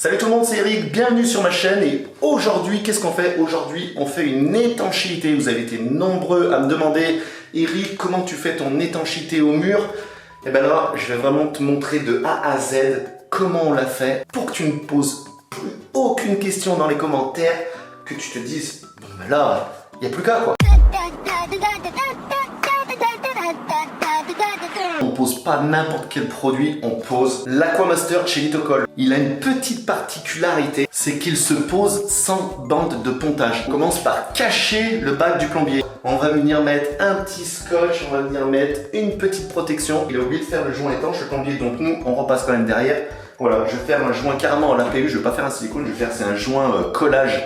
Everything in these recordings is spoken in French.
Salut tout le monde, c'est Eric, bienvenue sur ma chaîne et aujourd'hui, qu'est-ce qu'on fait? Aujourd'hui, on fait une étanchéité. Vous avez été nombreux à me demander, Eric, comment tu fais ton étanchéité au mur? Et bien là, je vais vraiment te montrer de A à Z comment on l'a fait pour que tu ne poses plus aucune question dans les commentaires, que tu te dises, bon ben là, il n'y a plus qu'à quoi. On pose pas n'importe quel produit, on pose l'Aquamaster chez Litocol. Il a une petite particularité, c'est qu'il se pose sans bande de pontage. On commence par cacher le bac du plombier. On va venir mettre un petit scotch, on va venir mettre une petite protection. Il a oublié de faire le joint étanche, le plombier, donc nous on repasse quand même derrière. Voilà, je vais faire un joint carrément en APU, je vais pas faire un silicone, je vais faire un joint collage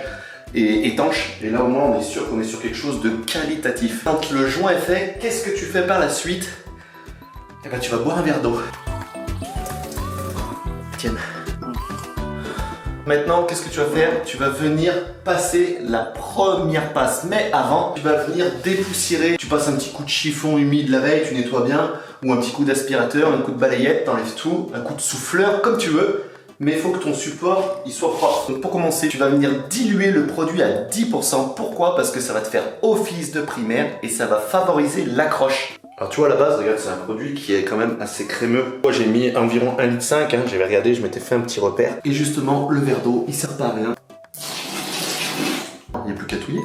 et étanche. Et là au moins on est sûr qu'on est sur quelque chose de qualitatif. Quand le joint est fait, qu'est-ce que tu fais par la suite? Eh ben tu vas boire un verre d'eau. Tiens. Maintenant, qu'est-ce que tu vas faire? Tu vas venir passer la première passe. Mais avant, tu vas venir dépoussiérer. Tu passes un petit coup de chiffon humide la veille, tu nettoies bien. Ou un petit coup d'aspirateur, un coup de balayette, t'enlèves tout. Un coup de souffleur, comme tu veux. Mais il faut que ton support il soit propre. Donc pour commencer, tu vas venir diluer le produit à 10%. Pourquoi? Parce que ça va te faire office de primaire et ça va favoriser l'accroche. Alors tu vois à la base, regarde, c'est un produit qui est quand même assez crémeux. Moi j'ai mis environ 1,5 litre, j'avais regardé, je m'étais fait un petit repère. Et justement, le verre d'eau, il sert pas à rien. Il n'y a plus qu'à touiller.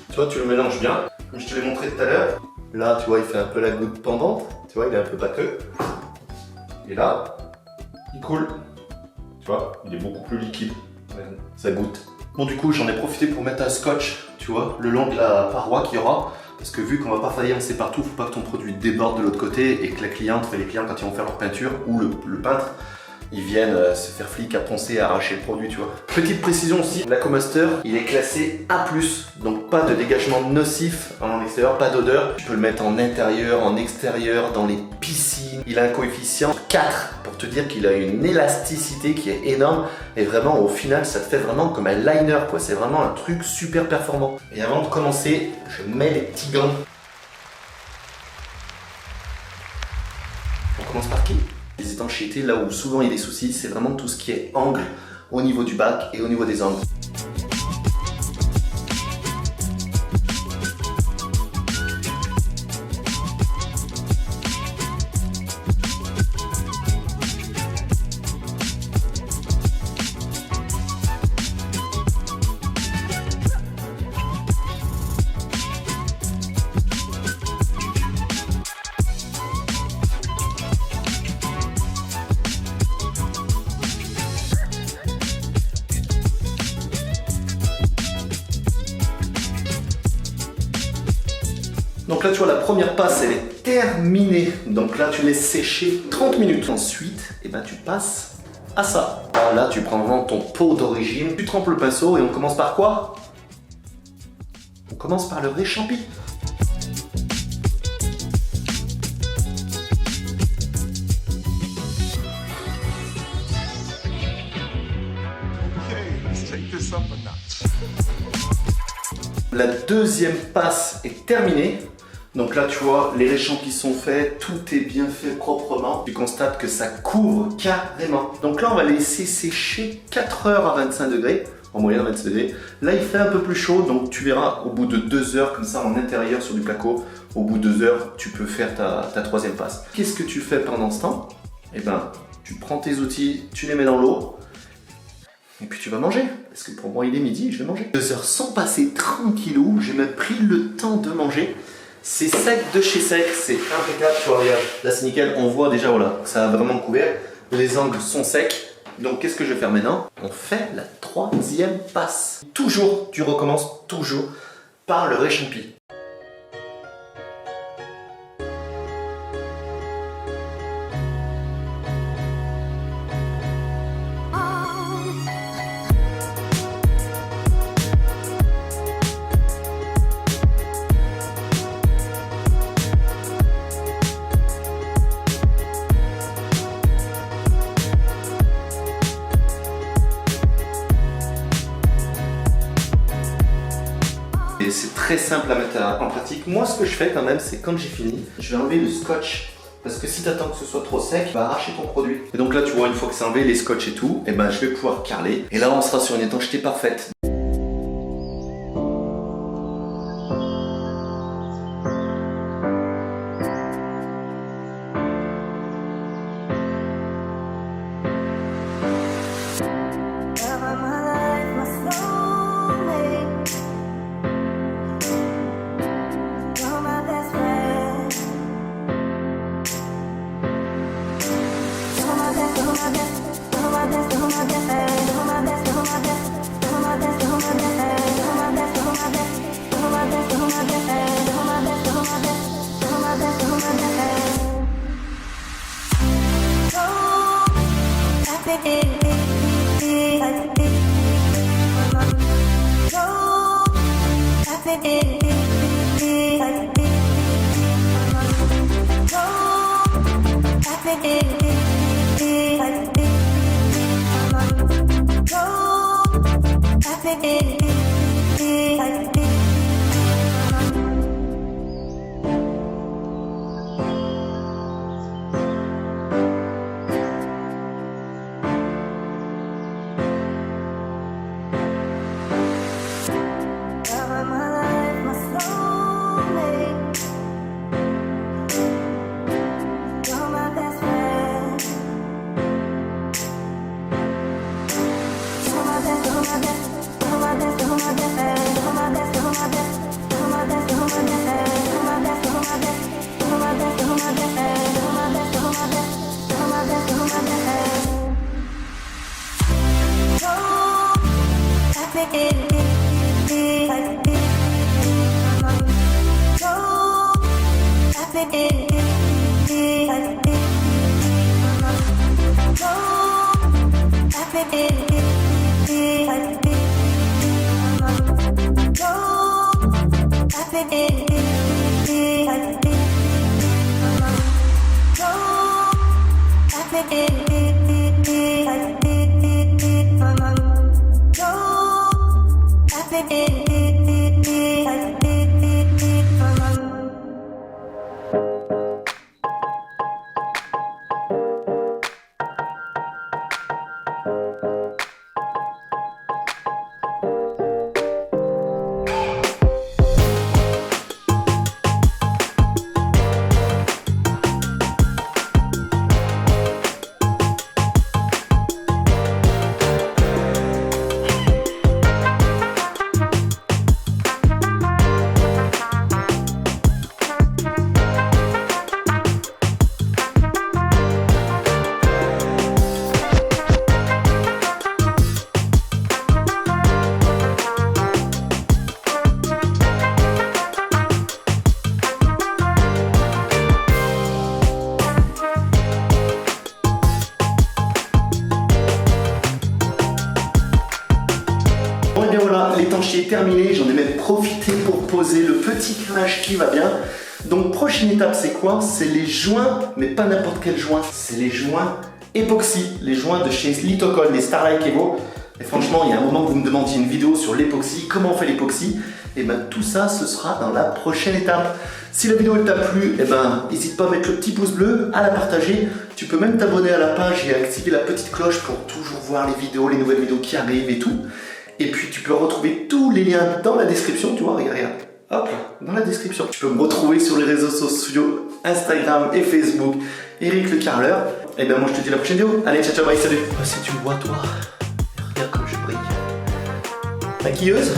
Tu vois, tu le mélanges bien, comme je te l'ai montré tout à l'heure. Là, tu vois, il fait un peu la goutte pendante. Tu vois, il est un peu pâteux. Et là, il coule. Tu vois, il est beaucoup plus liquide. Ça goutte. Bon, du coup, j'en ai profité pour mettre un scotch, tu vois, le long de la paroi qu'il y aura. Parce que vu qu'on va pas faïencer partout, faut pas que ton produit déborde de l'autre côté et que la cliente, les clients, quand ils vont faire leur peinture, ou le peintre, ils viennent se faire flic à poncer, à arracher le produit, tu vois. Petite précision aussi, l'Aquamaster, il est classé A+, donc pas de dégagement nocif en extérieur, pas d'odeur. Tu peux le mettre en intérieur, en extérieur, dans les piscines. Il a un coefficient 4 pour te dire qu'il a une élasticité qui est énorme et vraiment au final ça te fait vraiment comme un liner quoi. C'est vraiment un truc super performant. Et avant de commencer, je mets les petits gants. On commence par qui? Les étanchéités, là où souvent il y a des soucis, c'est vraiment tout ce qui est angle au niveau du bac et au niveau des angles. Donc là tu vois la première passe elle est terminée. Donc là tu laisses sécher 30 minutes. Ensuite eh ben, tu passes à ça. Alors là tu prends vraiment ton pot d'origine. Tu trempes le pinceau et on commence par quoi? On commence par le réchampi. La deuxième passe est terminée. Donc là, tu vois, les réchampis sont faits, tout est bien fait proprement. Tu constates que ça couvre carrément. Donc là, on va laisser sécher 4 heures à 25 degrés, en moyenne à 25 degrés. Là, il fait un peu plus chaud, donc tu verras au bout de 2 heures, comme ça, en intérieur sur du placo, au bout de 2 heures, tu peux faire ta troisième passe. Qu'est-ce que tu fais pendant ce temps? Eh ben, tu prends tes outils, tu les mets dans l'eau, et puis tu vas manger, parce que pour moi il est midi, je vais manger. 2 heures sans passer tranquillou, j'ai même pris le temps de manger. C'est sec de chez sec, c'est impeccable, tu vois, regarde, là c'est nickel, on voit déjà, voilà, ça a vraiment couvert, les angles sont secs. Donc qu'est-ce que je vais faire maintenant? On fait la troisième passe. Toujours, tu recommences toujours par le réchampi. C'est très simple à mettre en pratique. Moi, ce que je fais quand même, c'est quand j'ai fini, je vais enlever le scotch Parce que si tu attends que ce soit trop sec, tu vas arracher ton produit. Et donc là, tu vois, une fois que c'est enlevé, les scotch et tout, et ben je vais pouvoir carreler. Et là, on sera sur une étanchéité parfaite. Bon et bien voilà, l'étanchéité est terminée, j'en ai même profité pour poser le petit carrelage qui va bien. Donc prochaine étape c'est quoi? C'est les joints, mais pas n'importe quel joint, c'est les joints époxy, les joints de chez Litokol, les Starlight Evo. Et franchement, il y a un moment que vous me demandiez une vidéo sur l'époxy, comment on fait l'époxy, et ben tout ça ce sera dans la prochaine étape. Si la vidéo t'a plu, et ben n'hésite pas à mettre le petit pouce bleu, à la partager. Tu peux même t'abonner à la page et activer la petite cloche pour toujours voir les vidéos, les nouvelles vidéos qui arrivent et tout. Et puis tu peux retrouver tous les liens dans la description, tu vois, regarde, hop là, dans la description. Tu peux me retrouver sur les réseaux sociaux, Instagram et Facebook, Eric le Carreleur. Et ben moi je te dis à la prochaine vidéo. Allez, ciao ciao, bye, salut. Si tu me vois toi, regarde comme je brille. Maquilleuse.